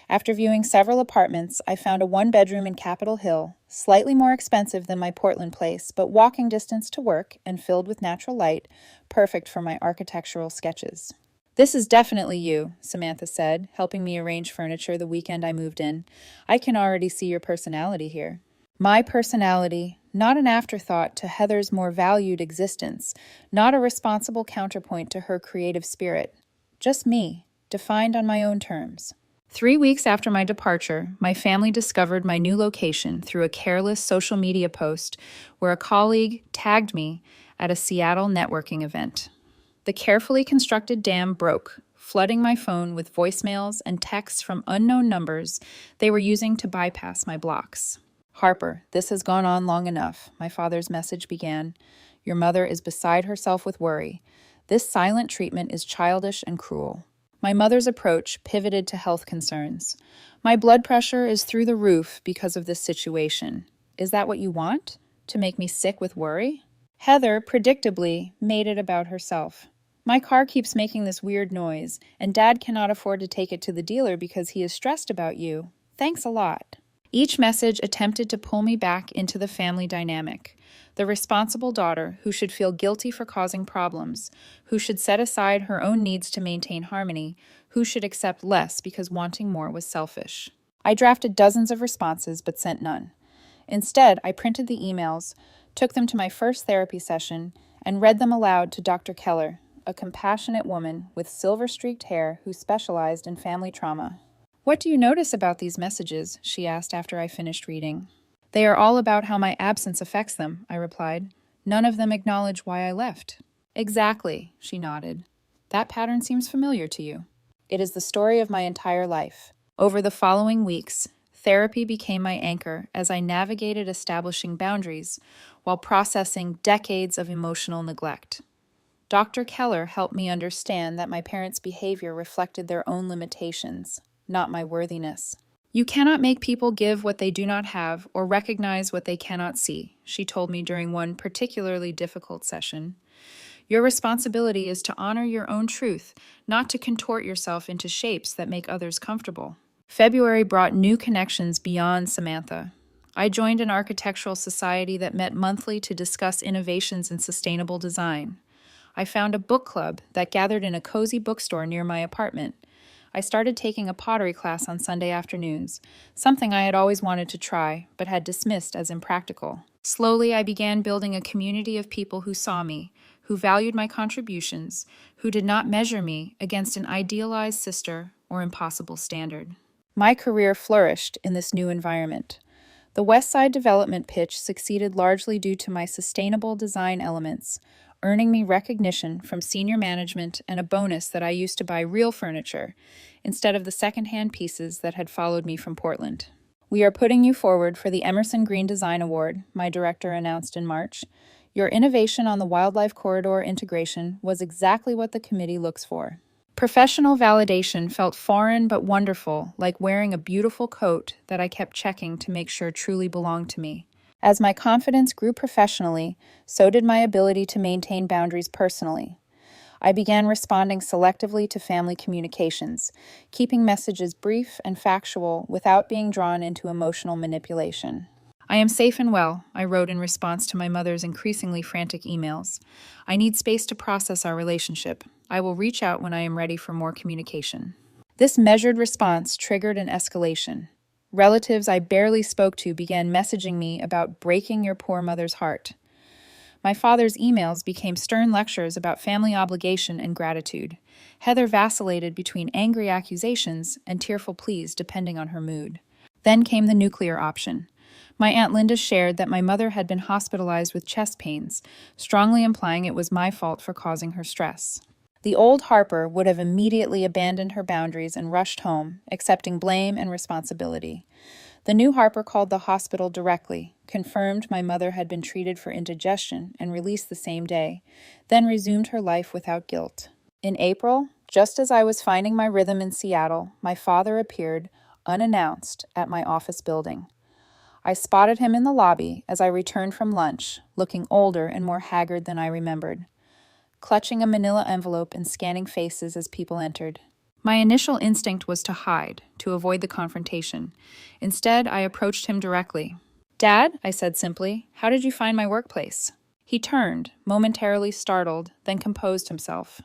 After viewing several apartments, I found a one-bedroom in Capitol Hill, slightly more expensive than my Portland place, but walking distance to work and filled with natural light, perfect for my architectural sketches. This is definitely you, Samantha said, helping me arrange furniture the weekend I moved in. I can already see your personality here. My personality, not an afterthought to Heather's more valued existence, not a responsible counterpoint to her creative spirit. Just me, defined on my own terms. 3 weeks after my departure, my family discovered my new location through a careless social media post where a colleague tagged me at a Seattle networking event. The carefully constructed dam broke, flooding my phone with voicemails and texts from unknown numbers they were using to bypass my blocks. Harper, this has gone on long enough, my father's message began. Your mother is beside herself with worry. This silent treatment is childish and cruel. My mother's approach pivoted to health concerns. My blood pressure is through the roof because of this situation. Is that what you want? To make me sick with worry? Heather, predictably, made it about herself. My car keeps making this weird noise, and Dad cannot afford to take it to the dealer because he is stressed about you. Thanks a lot. Each message attempted to pull me back into the family dynamic. The responsible daughter who should feel guilty for causing problems, who should set aside her own needs to maintain harmony, who should accept less because wanting more was selfish. I drafted dozens of responses but sent none. Instead, I printed the emails, took them to my first therapy session, and read them aloud to Dr. Keller, a compassionate woman with silver-streaked hair who specialized in family trauma. What do you notice about these messages? She asked after I finished reading. They are all about how my absence affects them, I replied. None of them acknowledge why I left. Exactly, she nodded. That pattern seems familiar to you. It is the story of my entire life. Over the following weeks, therapy became my anchor as I navigated establishing boundaries while processing decades of emotional neglect. Dr. Keller helped me understand that my parents' behavior reflected their own limitations, not my worthiness. You cannot make people give what they do not have or recognize what they cannot see, she told me during one particularly difficult session. Your responsibility is to honor your own truth, not to contort yourself into shapes that make others comfortable. February brought new connections beyond Samantha. I joined an architectural society that met monthly to discuss innovations in sustainable design. I found a book club that gathered in a cozy bookstore near my apartment. I started taking a pottery class on Sunday afternoons, something I had always wanted to try, but had dismissed as impractical. Slowly, I began building a community of people who saw me, who valued my contributions, who did not measure me against an idealized sister or impossible standard. My career flourished in this new environment. The West Side development pitch succeeded largely due to my sustainable design elements, earning me recognition from senior management and a bonus that I used to buy real furniture instead of the secondhand pieces that had followed me from Portland. "We are putting you forward for the Emerson Green Design Award," my director announced in March. "Your innovation on the wildlife corridor integration was exactly what the committee looks for." Professional validation felt foreign but wonderful, like wearing a beautiful coat that I kept checking to make sure truly belonged to me. As my confidence grew professionally, so did my ability to maintain boundaries personally. I began responding selectively to family communications, keeping messages brief and factual without being drawn into emotional manipulation. "I am safe and well," I wrote in response to my mother's increasingly frantic emails. "I need space to process our relationship. I will reach out when I am ready for more communication." This measured response triggered an escalation. Relatives I barely spoke to began messaging me about breaking your poor mother's heart. My father's emails became stern lectures about family obligation and gratitude. Heather vacillated between angry accusations and tearful pleas depending on her mood. Then came the nuclear option. My Aunt Linda shared that my mother had been hospitalized with chest pains, strongly implying it was my fault for causing her stress. The old Harper would have immediately abandoned her boundaries and rushed home, accepting blame and responsibility. The new Harper called the hospital directly, confirmed my mother had been treated for indigestion and released the same day, then resumed her life without guilt. In April, just as I was finding my rhythm in Seattle, my father appeared, unannounced, at my office building. I spotted him in the lobby as I returned from lunch, looking older and more haggard than I remembered, clutching a manila envelope and scanning faces as people entered. My initial instinct was to hide, to avoid the confrontation. Instead, I approached him directly. "Dad," I said simply, "how did you find my workplace?" He turned, momentarily startled, then composed himself.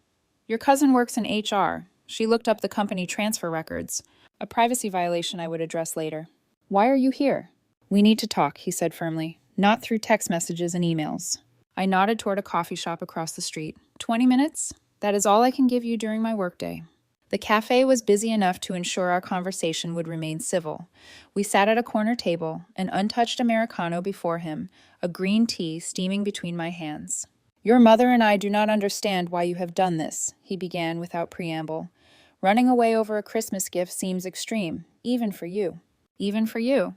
"Your cousin works in HR. She looked up the company transfer records, a privacy violation I would address later." "Why are you here?" "We need to talk," he said firmly, "not through text messages and emails." I nodded toward a coffee shop across the street. 20 minutes? That is all I can give you during my workday." The cafe was busy enough to ensure our conversation would remain civil. We sat at a corner table, an untouched Americano before him, a green tea steaming between my hands. "Your mother and I do not understand why you have done this," he began without preamble. "Running away over a Christmas gift seems extreme, even for you." "Even for you?"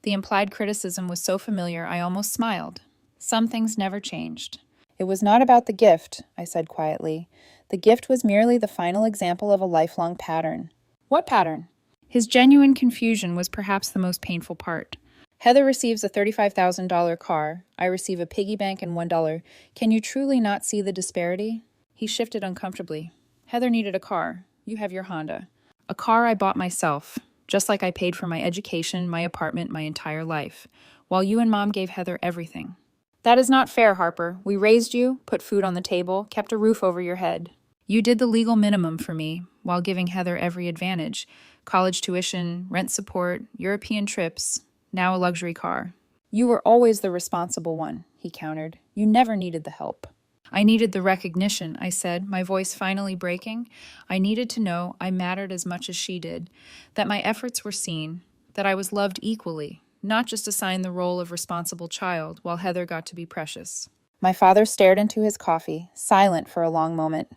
The implied criticism was so familiar I almost smiled. Some things never changed. "It was not about the gift," I said quietly. "The gift was merely the final example of a lifelong pattern." "What pattern?" His genuine confusion was perhaps the most painful part. "Heather receives a $35,000 car. I receive a piggy bank and $1. Can you truly not see the disparity?" He shifted uncomfortably. "Heather needed a car. You have your Honda. A car I bought myself, just like I paid for my education, my apartment, my entire life, while you and Mom gave Heather everything." "That is not fair, Harper. We raised you, put food on the table, kept a roof over your head. You did the legal minimum for me, while giving Heather every advantage. College tuition, rent support, European trips, now a luxury car." "You were always the responsible one," he countered. "You never needed the help." "I needed the recognition," I said, my voice finally breaking. "I needed to know I mattered as much as she did, that my efforts were seen, that I was loved equally, not just assigned the role of responsible child while Heather got to be precious." My father stared into his coffee, silent for a long moment.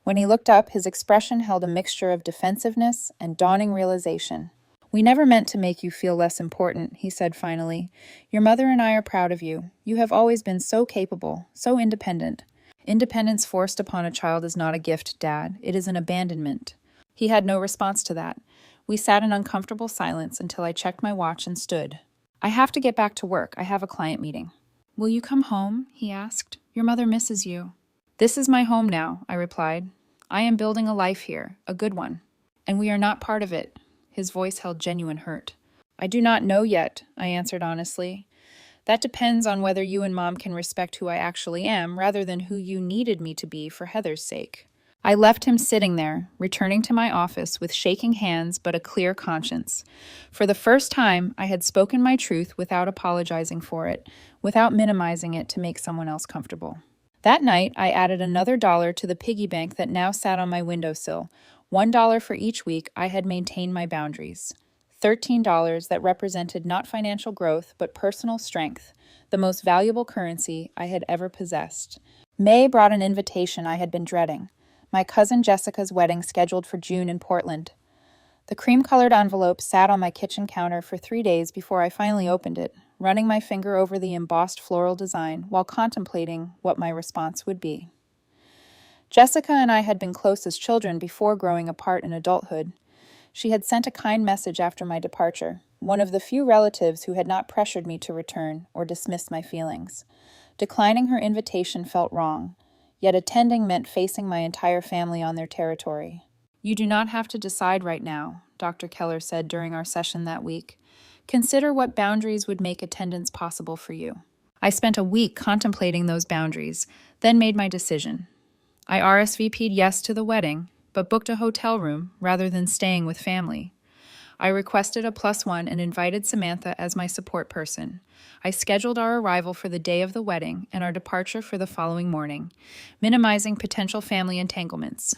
When he looked up, his expression held a mixture of defensiveness and dawning realization. "We never meant to make you feel less important," he said finally. "Your mother and I are proud of you. You have always been so capable, so independent." "Independence forced upon a child is not a gift, Dad. It is an abandonment." He had no response to that. We sat in uncomfortable silence until I checked my watch and stood. "I have to get back to work. I have a client meeting." "Will you come home?" he asked. "Your mother misses you." "This is my home now," I replied. "I am building a life here, a good one. And we are not part of it." His voice held genuine hurt. "I do not know yet," I answered honestly. "That depends on whether you and Mom can respect who I actually am rather than who you needed me to be for Heather's sake." I left him sitting there, returning to my office with shaking hands but a clear conscience. For the first time, I had spoken my truth without apologizing for it, without minimizing it to make someone else comfortable. That night, I added another dollar to the piggy bank that now sat on my windowsill. $1 for each week I had maintained my boundaries. $13 that represented not financial growth, but personal strength, the most valuable currency I had ever possessed. May brought an invitation I had been dreading. My cousin Jessica's wedding scheduled for June in Portland. The cream-colored envelope sat on my kitchen counter for 3 days before I finally opened it, running my finger over the embossed floral design while contemplating what my response would be. Jessica and I had been close as children before growing apart in adulthood. She had sent a kind message after my departure, one of the few relatives who had not pressured me to return or dismiss my feelings. Declining her invitation felt wrong, yet attending meant facing my entire family on their territory. "You do not have to decide right now," Dr. Keller said during our session that week. "Consider what boundaries would make attendance possible for you." I spent a week contemplating those boundaries, then made my decision. I RSVP'd yes to the wedding, but booked a hotel room rather than staying with family. I requested a +1 and invited Samantha as my support person. I scheduled our arrival for the day of the wedding and our departure for the following morning, minimizing potential family entanglements.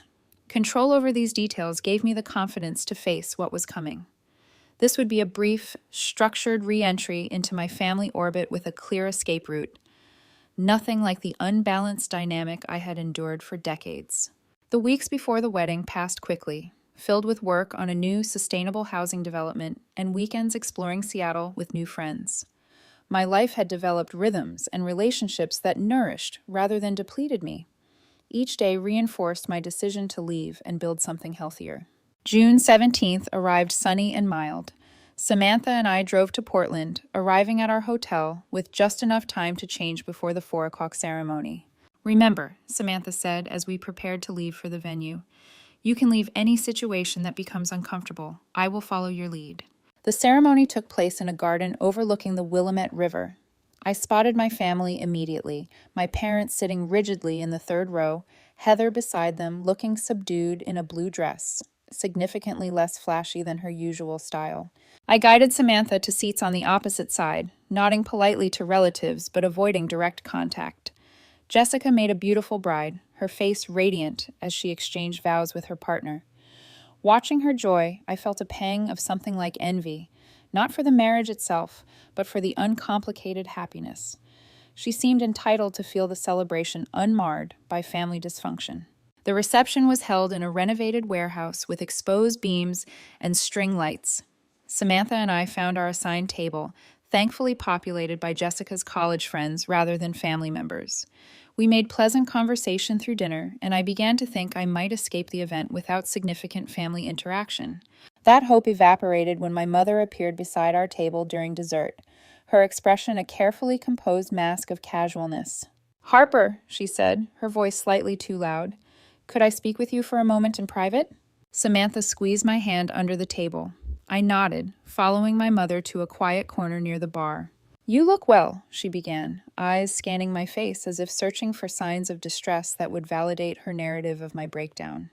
Control over these details gave me the confidence to face what was coming. This would be a brief, structured re-entry into my family orbit with a clear escape route. Nothing like the unbalanced dynamic I had endured for decades. The weeks before the wedding passed quickly, filled with work on a new sustainable housing development and weekends exploring Seattle with new friends. My life had developed rhythms and relationships that nourished rather than depleted me. Each day reinforced my decision to leave and build something healthier. June 17th arrived sunny and mild. Samantha and I drove to Portland, arriving at our hotel with just enough time to change before the 4 o'clock ceremony. "Remember," Samantha said as we prepared to leave for the venue, "you can leave any situation that becomes uncomfortable. I will follow your lead." The ceremony took place in a garden overlooking the Willamette River. I spotted my family immediately, my parents sitting rigidly in the 3rd row, Heather beside them looking subdued in a blue dress, significantly less flashy than her usual style. I guided Samantha to seats on the opposite side, nodding politely to relatives but avoiding direct contact. Jessica made a beautiful bride, her face radiant as she exchanged vows with her partner. Watching her joy, I felt a pang of something like envy, not for the marriage itself, but for the uncomplicated happiness. She seemed entitled to feel the celebration unmarred by family dysfunction. The reception was held in a renovated warehouse with exposed beams and string lights. Samantha and I found our assigned table, thankfully populated by Jessica's college friends rather than family members. We made pleasant conversation through dinner, and I began to think I might escape the event without significant family interaction. That hope evaporated when my mother appeared beside our table during dessert, her expression a carefully composed mask of casualness. "Harper," she said, her voice slightly too loud, "could I speak with you for a moment in private?" Samantha squeezed my hand under the table. I nodded, following my mother to a quiet corner near the bar. "You look well," she began, eyes scanning my face as if searching for signs of distress that would validate her narrative of my breakdown.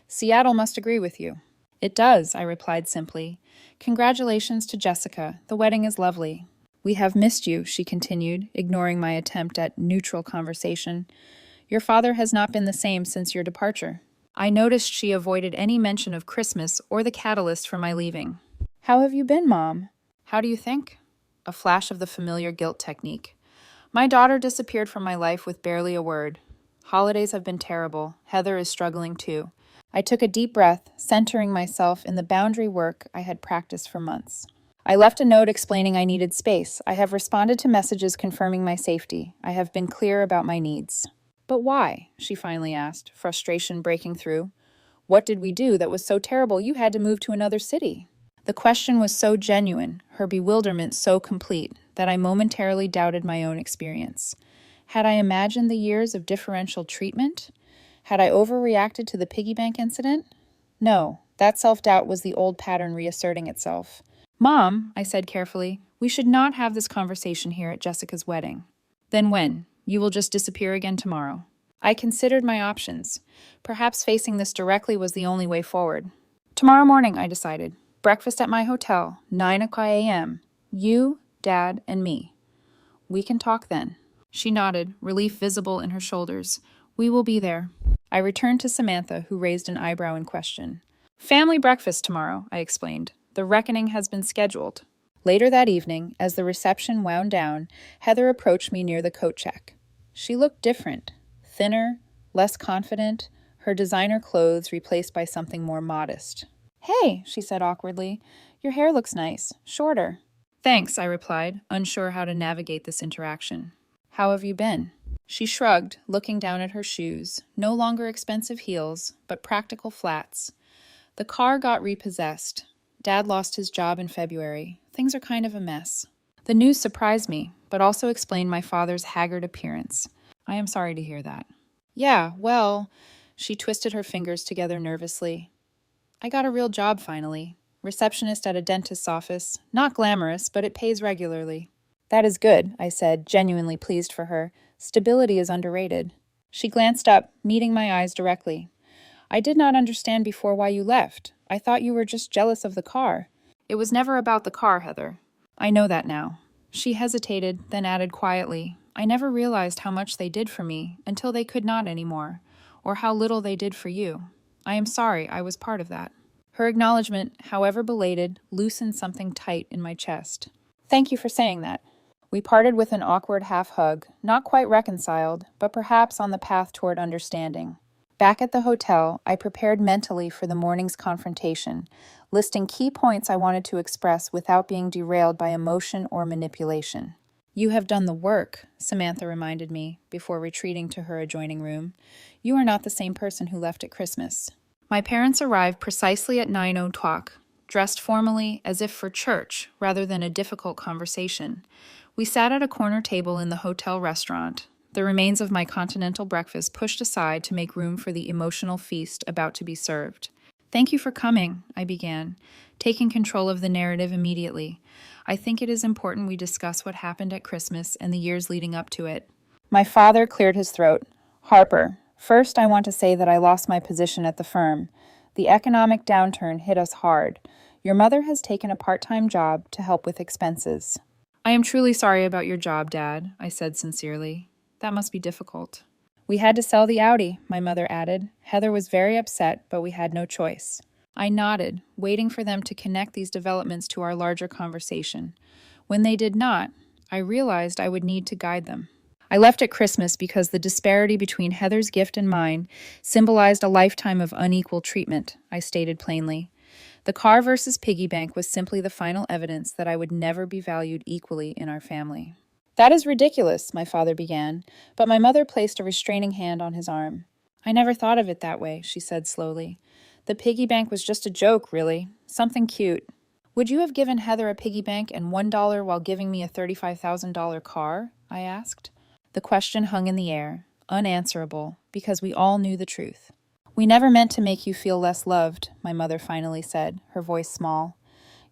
"Seattle must agree with you." "It does," I replied simply. "Congratulations to Jessica. The wedding is lovely." "We have missed you," she continued, ignoring my attempt at neutral conversation. "Your father has not been the same since your departure." I noticed she avoided any mention of Christmas or the catalyst for my leaving. "How have you been, Mom?" "How do you think?" A flash of the familiar guilt technique. "My daughter disappeared from my life with barely a word. Holidays have been terrible. Heather is struggling too." I took a deep breath, centering myself in the boundary work I had practiced for months. I left a note explaining I needed space. I have responded to messages confirming my safety. I have been clear about my needs. "But why?" she finally asked, frustration breaking through. "What did we do that was so terrible you had to move to another city?" The question was so genuine, her bewilderment so complete, that I momentarily doubted my own experience. Had I imagined the years of differential treatment? Had I overreacted to the piggy bank incident? No, that self-doubt was the old pattern reasserting itself. "Mom," I said carefully, "we should not have this conversation here at Jessica's wedding." "Then when? You will just disappear again tomorrow." I considered my options. Perhaps facing this directly was the only way forward. Tomorrow morning, I decided. Breakfast at my hotel, 9 a.m. You, Dad, and me. We can talk then. She nodded, relief visible in her shoulders. We will be there. I returned to Samantha, who raised an eyebrow in question. Family breakfast tomorrow, I explained. The reckoning has been scheduled. Later that evening, as the reception wound down, Heather approached me near the coat check. She looked different, thinner, less confident, her designer clothes replaced by something more modest. Hey, she said awkwardly, your hair looks nice, shorter. Thanks, I replied, unsure how to navigate this interaction. How have you been? She shrugged, looking down at her shoes, no longer expensive heels, but practical flats. The car got repossessed. Dad lost his job in February. Things are kind of a mess. The news surprised me, but also explained my father's haggard appearance. I am sorry to hear that. Yeah, well, she twisted her fingers together nervously. I got a real job finally. Receptionist at a dentist's office. Not glamorous, but it pays regularly. That is good, I said, genuinely pleased for her. Stability is underrated. She glanced up, meeting my eyes directly. I did not understand before why you left. I thought you were just jealous of the car. It was never about the car, Heather. I know that now. She hesitated, then added quietly, I never realized how much they did for me until they could not anymore, or how little they did for you. I am sorry I was part of that. Her acknowledgement, however belated, loosened something tight in my chest. Thank you for saying that. We parted with an awkward half-hug, not quite reconciled, but perhaps on the path toward understanding. Back at the hotel, I prepared mentally for the morning's confrontation, listing key points I wanted to express without being derailed by emotion or manipulation. You have done the work, Samantha reminded me, before retreating to her adjoining room. You are not the same person who left at Christmas. My parents arrived precisely at 9:00, dressed formally as if for church rather than a difficult conversation. We sat at a corner table in the hotel restaurant, the remains of my continental breakfast pushed aside to make room for the emotional feast about to be served. Thank you for coming, I began, taking control of the narrative immediately. I think it is important we discuss what happened at Christmas and the years leading up to it. My father cleared his throat. Harper, first I want to say that I lost my position at the firm. The economic downturn hit us hard. Your mother has taken a part-time job to help with expenses. I am truly sorry about your job, Dad, I said sincerely. That must be difficult. We had to sell the Audi, my mother added. Heather was very upset, but we had no choice. I nodded, waiting for them to connect these developments to our larger conversation. When they did not, I realized I would need to guide them. I left at Christmas because the disparity between Heather's gift and mine symbolized a lifetime of unequal treatment, I stated plainly. The car versus piggy bank was simply the final evidence that I would never be valued equally in our family. That is ridiculous, my father began, but my mother placed a restraining hand on his arm. I never thought of it that way, she said slowly. The piggy bank was just a joke, really. Something cute. Would you have given Heather a piggy bank and $1 while giving me a $35,000 car? I asked. The question hung in the air, unanswerable, because we all knew the truth. We never meant to make you feel less loved, my mother finally said, her voice small.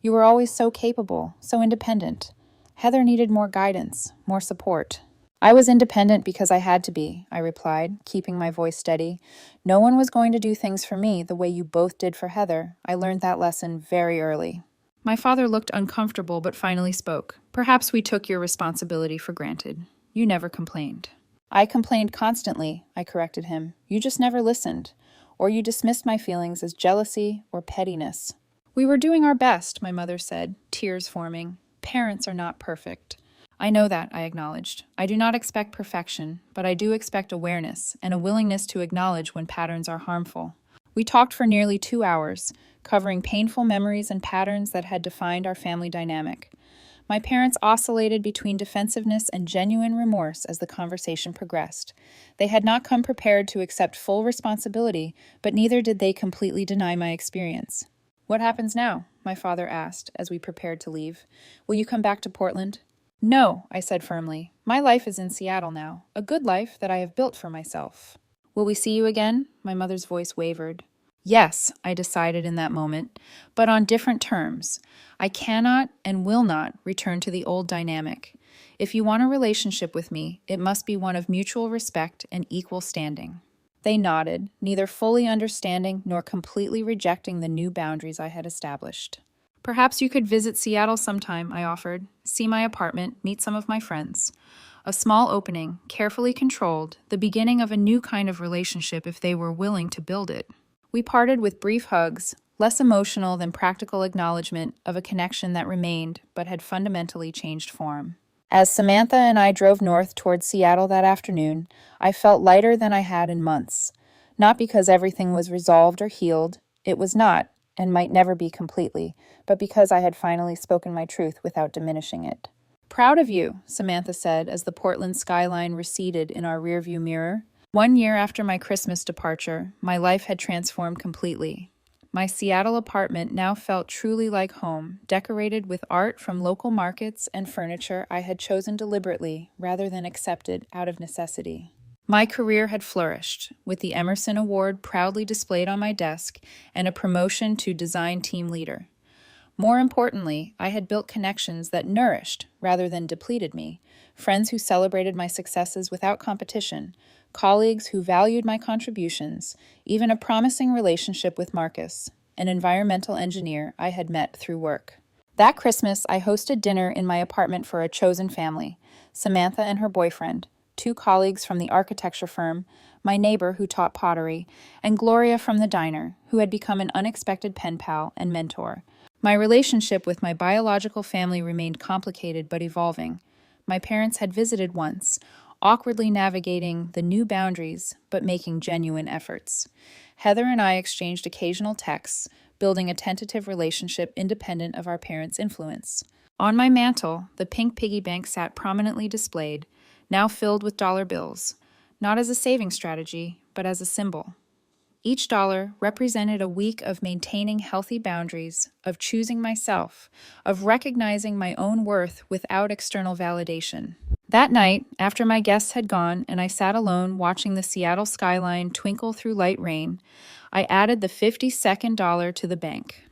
You were always so capable, so independent. Heather needed more guidance, more support. I was independent because I had to be, I replied, keeping my voice steady. No one was going to do things for me the way you both did for Heather. I learned that lesson very early. My father looked uncomfortable but finally spoke. Perhaps we took your responsibility for granted. You never complained. I complained constantly, I corrected him. You just never listened. Or you dismissed my feelings as jealousy or pettiness. We were doing our best, my mother said, tears forming. Parents are not perfect. I know that, I acknowledged. I do not expect perfection, but I do expect awareness and a willingness to acknowledge when patterns are harmful. We talked for nearly 2 hours, covering painful memories and patterns that had defined our family dynamic. My parents oscillated between defensiveness and genuine remorse as the conversation progressed. They had not come prepared to accept full responsibility, but neither did they completely deny my experience. What happens now? My father asked as we prepared to leave. Will you come back to Portland? No, I said firmly. My life is in Seattle now, a good life that I have built for myself. Will we see you again? My mother's voice wavered. Yes, I decided in that moment, but on different terms. I cannot and will not return to the old dynamic. If you want a relationship with me, it must be one of mutual respect and equal standing. They nodded, neither fully understanding nor completely rejecting the new boundaries I had established. Perhaps you could visit Seattle sometime, I offered. See my apartment, meet some of my friends. A small opening, carefully controlled, the beginning of a new kind of relationship if they were willing to build it. We parted with brief hugs, less emotional than practical acknowledgement of a connection that remained but had fundamentally changed form. As Samantha and I drove north toward Seattle that afternoon, I felt lighter than I had in months. Not because everything was resolved or healed, it was not, and might never be completely, but because I had finally spoken my truth without diminishing it. "Proud of you," Samantha said as the Portland skyline receded in our rearview mirror. 1 year after my Christmas departure, my life had transformed completely. My Seattle apartment now felt truly like home, decorated with art from local markets and furniture I had chosen deliberately rather than accepted out of necessity. My career had flourished, with the Emerson Award proudly displayed on my desk and a promotion to design team leader. More importantly, I had built connections that nourished rather than depleted me, friends who celebrated my successes without competition, colleagues who valued my contributions, even a promising relationship with Marcus, an environmental engineer I had met through work. That Christmas, I hosted dinner in my apartment for a chosen family, Samantha and her boyfriend, 2 colleagues from the architecture firm, my neighbor who taught pottery, and Gloria from the diner, who had become an unexpected pen pal and mentor. My relationship with my biological family remained complicated but evolving. My parents had visited once, awkwardly navigating the new boundaries but making genuine efforts. Heather and I exchanged occasional texts, building a tentative relationship independent of our parents' influence. On my mantle, the pink piggy bank sat prominently displayed, now filled with dollar bills, not as a saving strategy, but as a symbol. Each dollar represented a week of maintaining healthy boundaries, of choosing myself, of recognizing my own worth without external validation. That night, after my guests had gone and I sat alone watching the Seattle skyline twinkle through light rain, I added the 52nd dollar to the bank.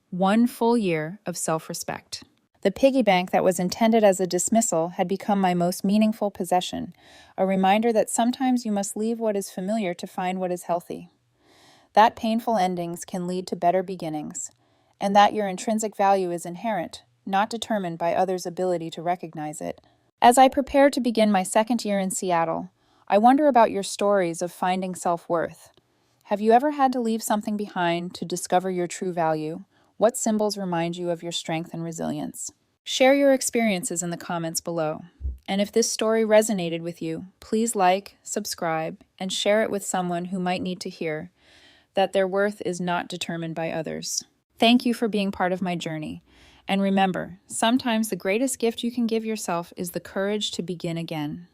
1 full year of self-respect. The piggy bank that was intended as a dismissal had become my most meaningful possession, a reminder that sometimes you must leave what is familiar to find what is healthy. That painful endings can lead to better beginnings, and that your intrinsic value is inherent, not determined by others' ability to recognize it. As I prepare to begin my 2nd year in Seattle, I wonder about your stories of finding self-worth. Have you ever had to leave something behind to discover your true value? What symbols remind you of your strength and resilience? Share your experiences in the comments below. And if this story resonated with you, please like, subscribe, and share it with someone who might need to hear that their worth is not determined by others. Thank you for being part of my journey. And remember, sometimes the greatest gift you can give yourself is the courage to begin again.